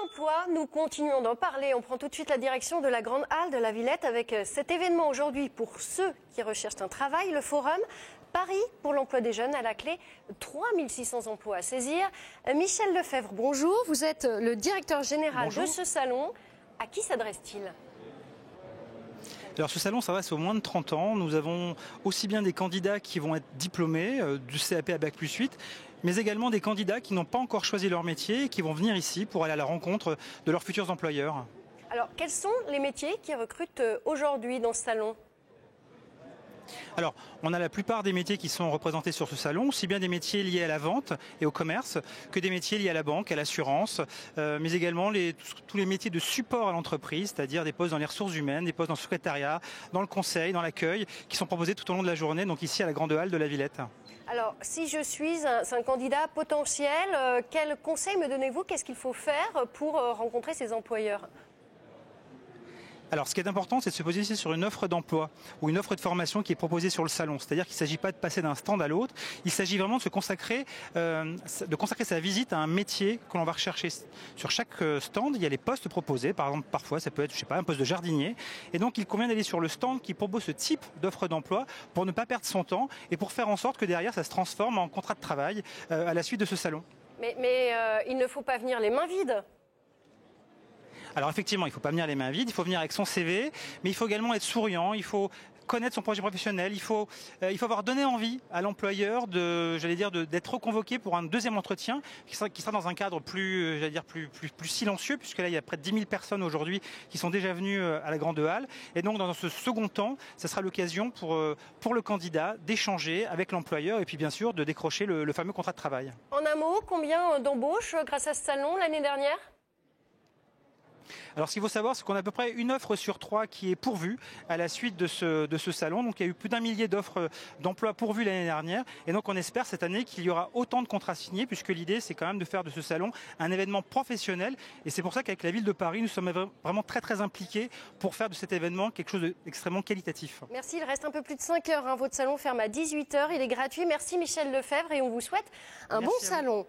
l'emploi, nous continuons d'en parler. On prend tout de suite la direction de la Grande Halle de la Villette avec cet événement aujourd'hui pour ceux qui recherchent un travail, le Forum Paris pour l'emploi des jeunes à la clé, 3600 emplois à saisir. Michel Lefebvre, bonjour, vous êtes le directeur général de ce salon. À qui s'adresse-t-il ? Alors ce salon s'adresse aux moins de 30 ans. Nous avons aussi bien des candidats qui vont être diplômés du CAP à Bac+8, mais également des candidats qui n'ont pas encore choisi leur métier et qui vont venir ici pour aller à la rencontre de leurs futurs employeurs. Alors quels sont les métiers qui recrutent aujourd'hui dans ce salon ? Alors, on a la plupart des métiers qui sont représentés sur ce salon, aussi bien des métiers liés à la vente et au commerce que des métiers liés à la banque, à l'assurance, mais également tous les métiers de support à l'entreprise, c'est-à-dire des postes dans les ressources humaines, des postes dans le secrétariat, dans le conseil, dans l'accueil, qui sont proposés tout au long de la journée, donc ici à la Grande Halle de la Villette. Alors, si je suis un candidat potentiel, quel conseil me donnez-vous ? Qu'est-ce qu'il faut faire pour rencontrer ces employeurs ? Alors, ce qui est important, c'est de se positionner sur une offre d'emploi ou une offre de formation qui est proposée sur le salon. C'est-à-dire qu'il ne s'agit pas de passer d'un stand à l'autre. Il s'agit vraiment de se consacrer, sa visite à un métier que l'on va rechercher. Sur chaque stand, il y a les postes proposés. Par exemple, parfois, ça peut être, un poste de jardinier. Et donc, il convient d'aller sur le stand qui propose ce type d'offre d'emploi pour ne pas perdre son temps et pour faire en sorte que derrière, ça se transforme en contrat de travail à la suite de ce salon. Mais il ne faut pas venir les mains vides. Alors effectivement, il ne faut pas venir les mains vides, il faut venir avec son CV, mais il faut également être souriant, il faut connaître son projet professionnel, il faut avoir donné envie à l'employeur d'être reconvoqué pour un deuxième entretien qui sera dans un cadre plus silencieux, puisque là il y a près de 10 000 personnes aujourd'hui qui sont déjà venues à la Grande Halle. Et donc dans ce second temps, ça sera l'occasion pour le candidat d'échanger avec l'employeur et puis bien sûr de décrocher le fameux contrat de travail. En un mot, combien d'embauches grâce à ce salon l'année dernière ? Alors ce qu'il faut savoir, c'est qu'on a à peu près une offre sur 3 qui est pourvue à la suite de ce salon. Donc il y a eu plus d'1 millier d'offres d'emploi pourvues l'année dernière. Et donc on espère cette année qu'il y aura autant de contrats signés, puisque l'idée c'est quand même de faire de ce salon un événement professionnel. Et c'est pour ça qu'avec la ville de Paris, nous sommes vraiment très très impliqués pour faire de cet événement quelque chose d'extrêmement qualitatif. Merci, il reste un peu plus de 5 heures. Votre salon ferme à 18 h, il est gratuit. Merci Michel Lefebvre et on vous souhaite un bon salon.